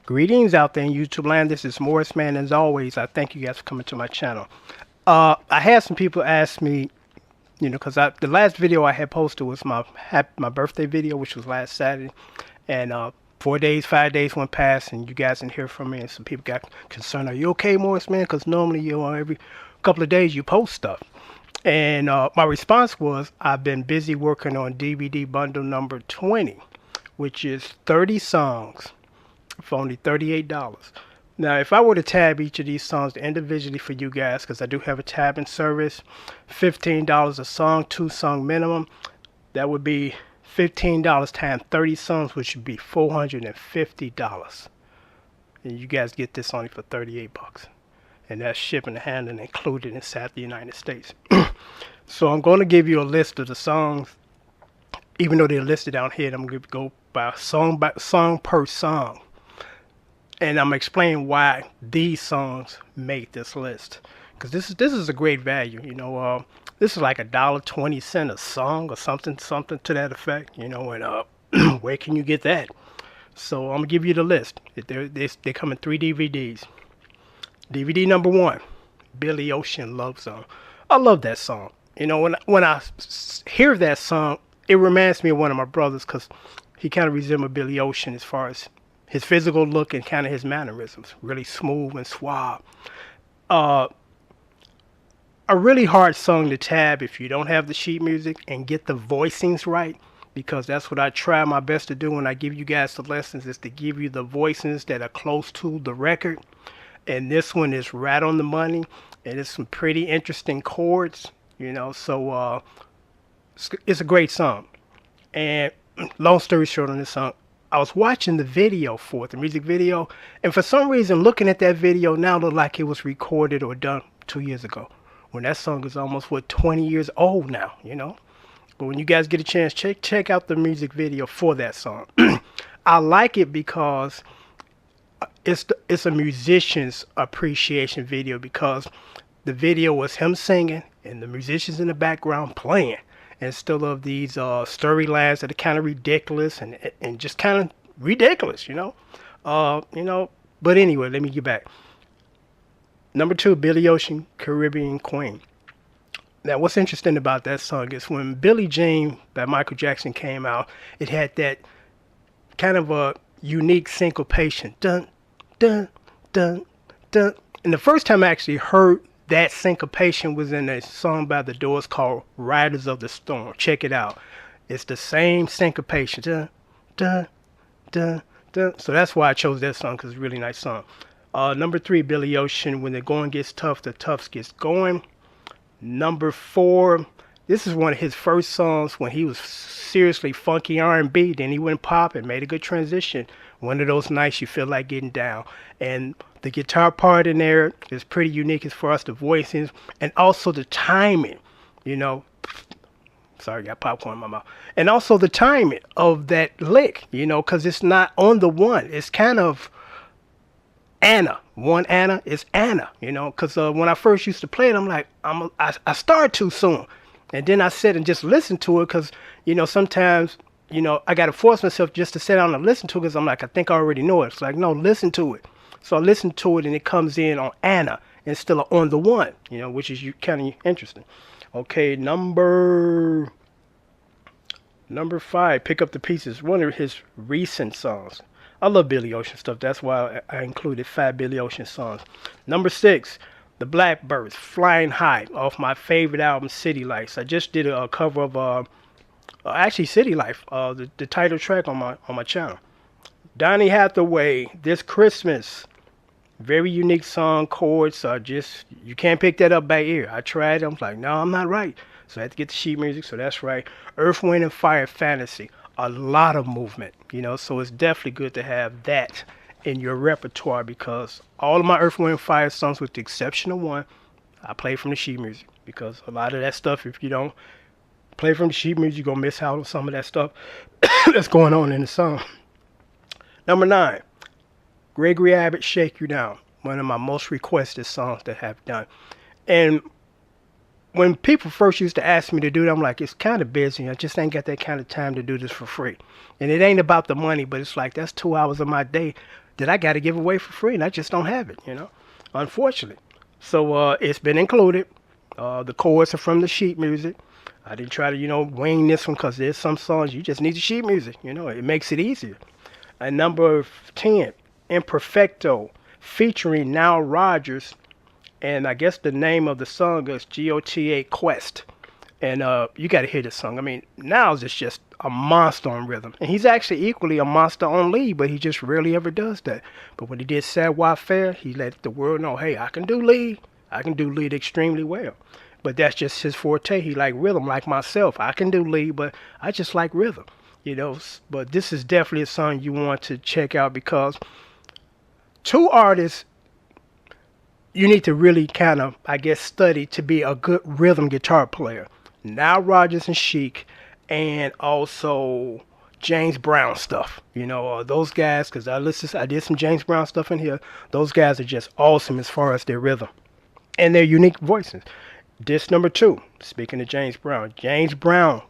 Greetings out there in YouTube land. This is Morris Man. As always, I thank you guys for coming to my channel. I had some people ask me, because the last video I had posted was my birthday video, which was last Saturday, and 4 days, 5 days went past, and you guys didn't hear from me, and some people got concerned. Are you okay, Morris Man? Because normally every couple of days you post stuff. And my response was, I've been busy working on DVD bundle number 20, which is 30 songs for only $38. Now, if I were to tab each of these songs individually for you guys, because I do have a tabbing service, $15 a song, 2 song minimum, that would be $15 times 30 songs, which would be $450. And you guys get this only for 38 bucks. And that's shipping and handling included inside the United States. So I'm going to give you a list of the songs, even though they're listed down here. I'm going to go by song per song. And I'm explaining why these songs make this list, because this is a great value. This is like $1.20 a song or something to that effect. And where can you get that? So I'm gonna give you the list. They come in 3 DVDs. DVD number 1, Billy Ocean Love Song. I love that song. When I hear that song, it reminds me of one of my brothers, because he kind of resembled Billy Ocean as far as his physical look and kind of his mannerisms. Really smooth and suave. A really hard song to tab if you don't have the sheet music and get the voicings right, because that's what I try my best to do when I give you guys the lessons, is to give you the voicings that are close to the record. And this one is right on the money, and it's some pretty interesting chords, so it's a great song. And long story short on this song, I was watching the video for it, the music video, and for some reason looking at that video now looked like it was recorded or done 2 years ago, when that song is almost 20 years old now. But when you guys get a chance, check out the music video for that song. I like it because it's a musician's appreciation video, because the video was him singing and the musicians in the background playing. And still of these storylines that are kind of ridiculous and just kind of ridiculous, But anyway, let me get back. Number 2, Billy Ocean, Caribbean Queen. Now, what's interesting about that song is when Billie Jean by Michael Jackson came out, it had that kind of a unique syncopation. Dun, dun, dun, dun. And the first time I actually heard that syncopation was in a song by The Doors called Riders of the Storm. Check it out. It's the same syncopation. Dun, dun, dun, dun. So that's why I chose that song, because it's a really nice song. Number 3, Billy Ocean, When the Going Gets Tough, the Toughs Gets Going. Number 4, this is one of his first songs when he was seriously funky R&B. Then he went pop and made a good transition. One of those nights you feel like getting down. And the guitar part in there is pretty unique as far as the voicings and also the timing, Sorry, got popcorn in my mouth. And also the timing of that lick, because it's not on the one. It's kind of Anna. One Anna is Anna, because when I first used to play it, I'm like, I started too soon. And then I sit and just listen to it, because, sometimes, I got to force myself just to sit down and listen to it, because I'm like, I think I already know it. It's like, no, listen to it. So I listen to it, and it comes in on Anna instead of on the one, which is kind of interesting. Okay, number 5, Pick Up the Pieces, one of his recent songs. I love Billy Ocean stuff. That's why I included 5 Billy Ocean songs. Number 6, the Blackbyrds, Flying High, off my favorite album, City Lights. I just did a cover of actually City Life, the title track on my channel. Donny Hathaway, This Christmas. Very unique song, chords are just, you can't pick that up by ear. I tried, I'm like, no, I'm not right. So I had to get the sheet music, so that's right. Earth, Wind, and Fire, Fantasy. A lot of movement, so it's definitely good to have that in your repertoire, because all of my Earth, Wind, and Fire songs, with the exception of one, I play from the sheet music, because a lot of that stuff, if you don't play from the sheet music, you're going to miss out on some of that stuff that's going on in the song. Number 9, Gregory Abbott, Shake You Down, one of my most requested songs that I have done. And when people first used to ask me to do it, I'm like, it's kind of busy. I just ain't got that kind of time to do this for free. And it ain't about the money, but it's like that's 2 hours of my day that I got to give away for free, and I just don't have it, unfortunately. So it's been included. The chords are from the sheet music. I didn't try to, wing this one because there's some songs you just need the sheet music. It makes it easier. And number 10, Imperfeito, featuring Nile Rodgers. And I guess the name of the song is Gota Quest. And you got to hear this song. I mean, Niles is just a monster on rhythm. And he's actually equally a monster on lead, but he just rarely ever does that. But when he did Savoir Faire, he let the world know, hey, I can do lead. I can do lead extremely well. But that's just his forte. He like rhythm like myself. I can do lead, but I just like rhythm. But this is definitely a song you want to check out because two artists you need to really kind of, I guess, study to be a good rhythm guitar player. Nile Rodgers and Chic, and also James Brown stuff. Those guys, because I did some James Brown stuff in here. Those guys are just awesome as far as their rhythm and their unique voices. Disc number 2, speaking of James Brown,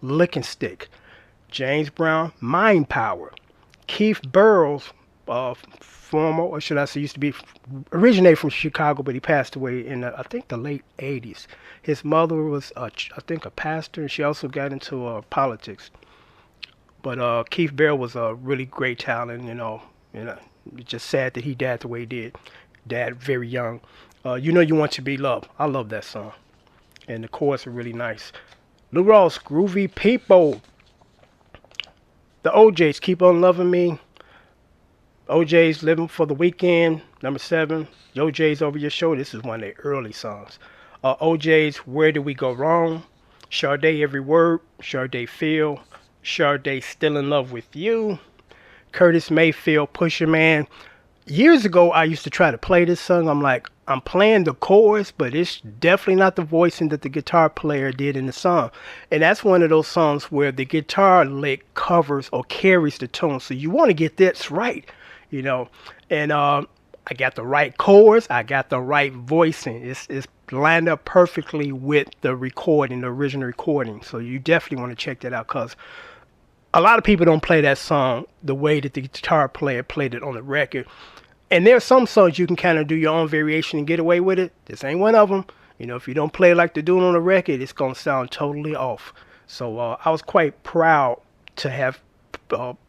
Lickin Stick, James Brown, Mind Power, Keith Burrows, former, or should I say, used to be, originated from Chicago, but he passed away in, I think, the late 80s. His mother was, I think, a pastor, and she also got into politics. But Keith Burrows was a really great talent, It's just sad that he died the way he did. Died very young. You Want to Be Loved. I love that song. And the chords are really nice. Lou Rawls, Groovy People. The OJs, Keep On Loving Me. OJ's Living for the Weekend, number 7. Yo J's Over Your Shoulder. This is one of their early songs. OJ's Where Did We Go Wrong? Sade Every Word. Sade Feel. Sade Still in Love with You. Curtis Mayfield, Pusherman. Years ago, I used to try to play this song. I'm like, I'm playing the chorus, but it's definitely not the voicing that the guitar player did in the song. And that's one of those songs where the guitar lick covers or carries the tone. So you want to get this right, And I got the right chorus. I got the right voicing. It's lined up perfectly with the recording, the original recording. So you definitely want to check that out because a lot of people don't play that song the way that the guitar player played it on the record. And there are some songs you can kind of do your own variation and get away with it. This ain't one of them. If you don't play it like they're doing on the record, it's going to sound totally off. So I was quite proud to have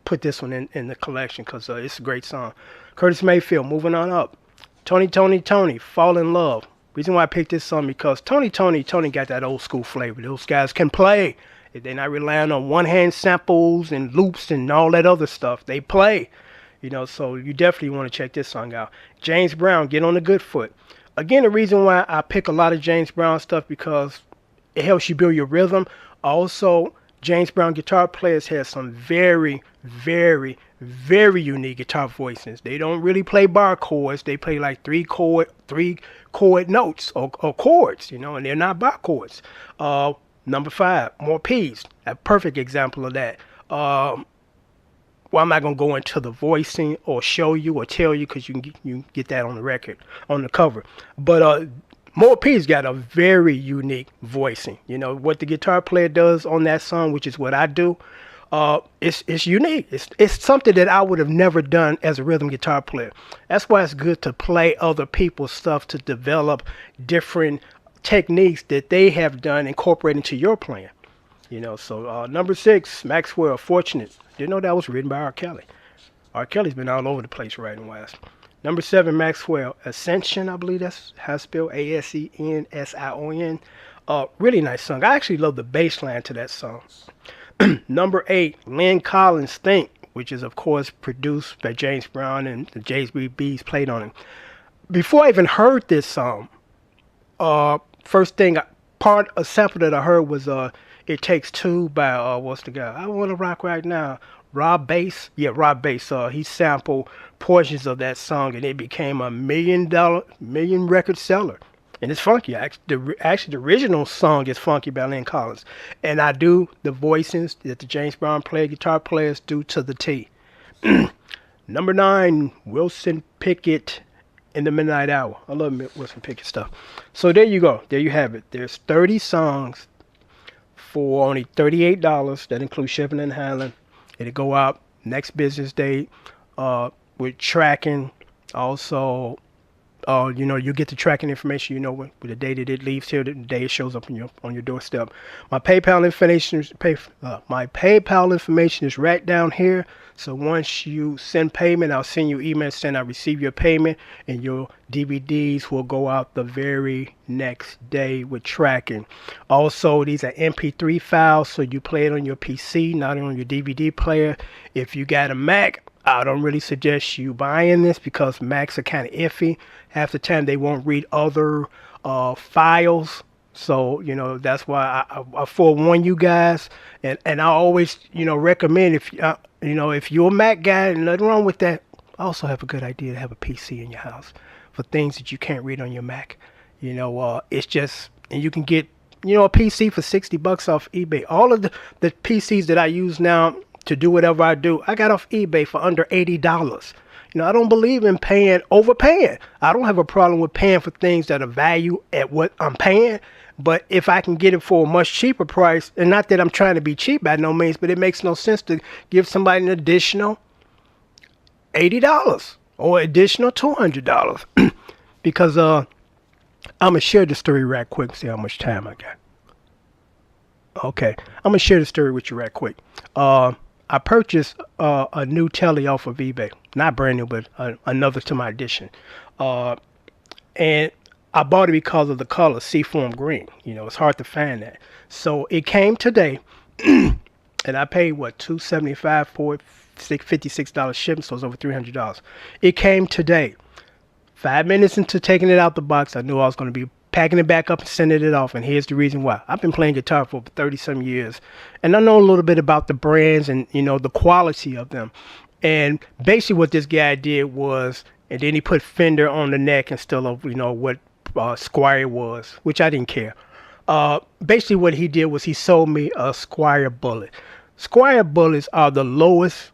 put this one in the collection because it's a great song. Curtis Mayfield, Moving On Up. Toni Tine, Fall in Love. Reason why I picked this song because Toni got that old school flavor. Those guys can play. They're not relying on one-hand samples and loops and all that other stuff. They play. So you definitely want to check this song out. James Brown, Get on the Good Foot. Again, the reason why I pick a lot of James Brown stuff because it helps you build your rhythm. Also, James Brown guitar players have some very, very, very unique guitar voices. They don't really play bar chords. They play like three chord notes or chords, and they're not bar chords. Number 5, More Peas. A perfect example of that. Well, I'm not going to go into the voicing or show you or tell you because you can get that on the record, on the cover. But More Peas got a very unique voicing. What the guitar player does on that song, which is what I do, it's unique. It's something that I would have never done as a rhythm guitar player. That's why it's good to play other people's stuff to develop different techniques that they have done incorporated into your playing. So number 6, Maxwell, Fortunate. Didn't know that was written by R. Kelly. R. Kelly's been all over the place writing wise. Number 7, Maxwell, Ascension, I believe that's how it's spelled, Ascension. Really nice song. I actually love the bass line to that song. Number 8, Lynn Collins, Think, which is, of course, produced by James Brown and the JB's played on it. Before I even heard this song, first thing, a sample that I heard was It Takes Two by, what's the guy? I Want to Rock Right Now. Rob Bass. Yeah, Rob Bass. He sampled portions of that song and it became a million record seller. And it's funky. Actually, the original song is funky by Lynn Collins. And I do the voicings that the James Brown guitar players do to the T. Number 9, Wilson Pickett in the midnight hour. I love Wilson Pickett stuff. So there you go. There you have it. There's 30 songs for only $38. That includes shipping and handling. It'll go out next business day with tracking. Also, you get the tracking information. With the day that it leaves here, the day it shows up on your doorstep. My PayPal information is right down here. So once you send payment, I'll send you email saying I receive your payment, and your DVDs will go out the very next day with tracking. Also, these are MP3 files, so you play it on your PC, not on your DVD player. If you got a Mac, I don't really suggest you buying this because Macs are kind of iffy. Half the time they won't read other files. So, that's why I forewarn you guys. And I always, recommend if you're a Mac guy, and nothing wrong with that, I also have a good idea to have a PC in your house for things that you can't read on your Mac. It's just, and you can get, a PC for $60 off eBay. All of the PCs that I use now to do whatever I do, I got off eBay for under $80. I don't believe in overpaying. I don't have a problem with paying for things that are value at what I'm paying. But if I can get it for a much cheaper price, and not that I'm trying to be cheap by no means, but it makes no sense to give somebody an additional $80 or additional $200 because I'm going to share the story right quick, see how much time I got. Okay, I'm going to share the story with you right quick. I purchased a new telly off of eBay. Not brand new, but another to my addition. And I bought it because of the color, seafoam green. It's hard to find that. So it came today, and I paid, $275 for it, $56 shipping, so it's over $300. It came today. 5 minutes into taking it out the box, I knew I was going to be packing it back up and sending it off, and here's the reason why. I've been playing guitar for over 30-some years, and I know a little bit about the brands and, the quality of them. And basically what this guy did was, and then he put Fender on the neck instead of, what Squier was, which I didn't care. Basically what he did was he sold me a Squier bullet. Squier bullets are the lowest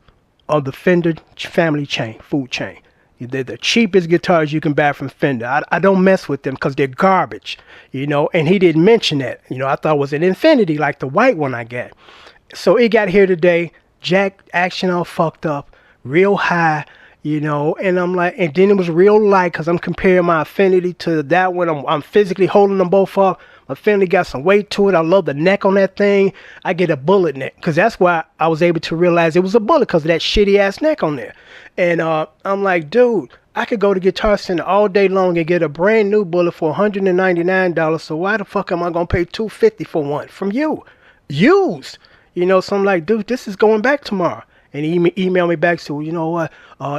of the Fender family food chain. They're the cheapest guitars you can buy from Fender. I don't mess with them because they're garbage, and he didn't mention that. I thought it was an Infinity like the white one I got. So it got here today, jack action all fucked up, real high, and I'm like, and then it was real light because I'm comparing my Infinity to that one. I'm physically holding them both up. My Infinity got some weight to it. I love the neck on that thing. I get a bullet neck because that's why I was able to realize it was a bullet because of that shitty ass neck on there. And I'm like, dude, I could go to Guitar Center all day long and get a brand new bullet for $199. So why the fuck am I gonna pay $250 for one from you, used? So I'm like, dude, this is going back tomorrow. And he emailed me back, so you know what,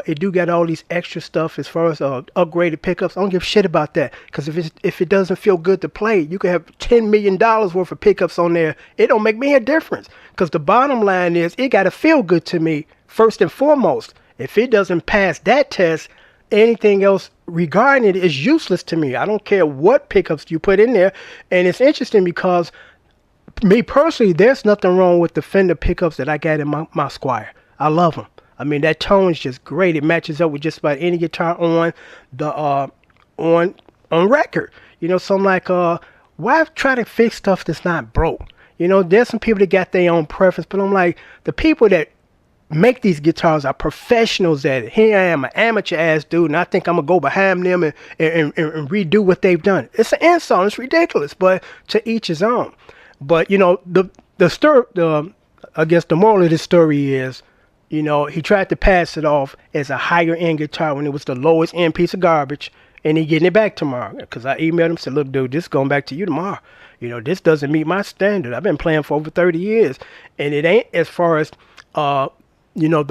it do got all these extra stuff as far as upgraded pickups. I don't give a shit about that, because if it doesn't feel good to play, you could have $10 million worth of pickups on there. It don't make me a difference, because the bottom line is it got to feel good to me first and foremost. If it doesn't pass that test, anything else regarding it is useless to me. I don't care what pickups you put in there. And it's interesting because me personally, there's nothing wrong with the Fender pickups that I got in my Squier. I love them. I mean, that tone's just great. It matches up with just about any guitar on the on record. So I'm like, why try to fix stuff that's not broke? There's some people that got their own preference, but I'm like, the people that make these guitars are professionals at it. Here I am, an amateur ass dude, and I think I'm gonna go behind them and redo what they've done. It's an insult. It's ridiculous, but to each his own. But the story, I guess the moral of this story is, he tried to pass it off as a higher end guitar when it was the lowest end piece of garbage, and he getting it back tomorrow. Because I emailed him, said, look, dude, this is going back to you tomorrow. This doesn't meet my standard. I've been playing for over 30 years, and it ain't as far as the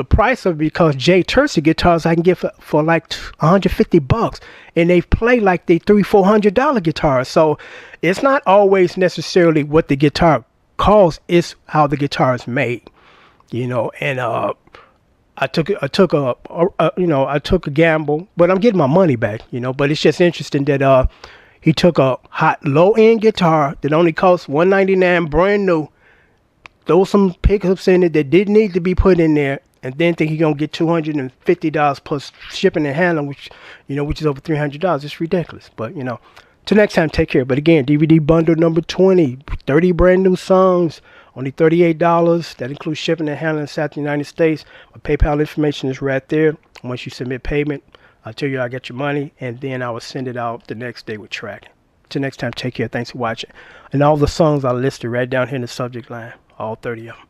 price of it, because Jay Tercy guitars I can get for like $150, and they play like they $300-400 guitars. So it's not always necessarily what the guitar costs, it's how the guitar is made. And I took a gamble, but I'm getting my money back. But it's just interesting that he took a hot low end guitar that only costs $199 brand new, throw some pickups in it that didn't need to be put in there, and then think you're gonna get $250 plus shipping and handling, which is over $300. It's ridiculous. But till next time, take care. But again, DVD bundle number 20, 30 brand new songs, only $38. That includes shipping and handling inside the United States. My PayPal information is right there. Once you submit payment, I'll tell you I get your money, and then I will send it out the next day with tracking. Till next time, take care. Thanks for watching. And all the songs I listed right down here in the subject line, all 30 of them.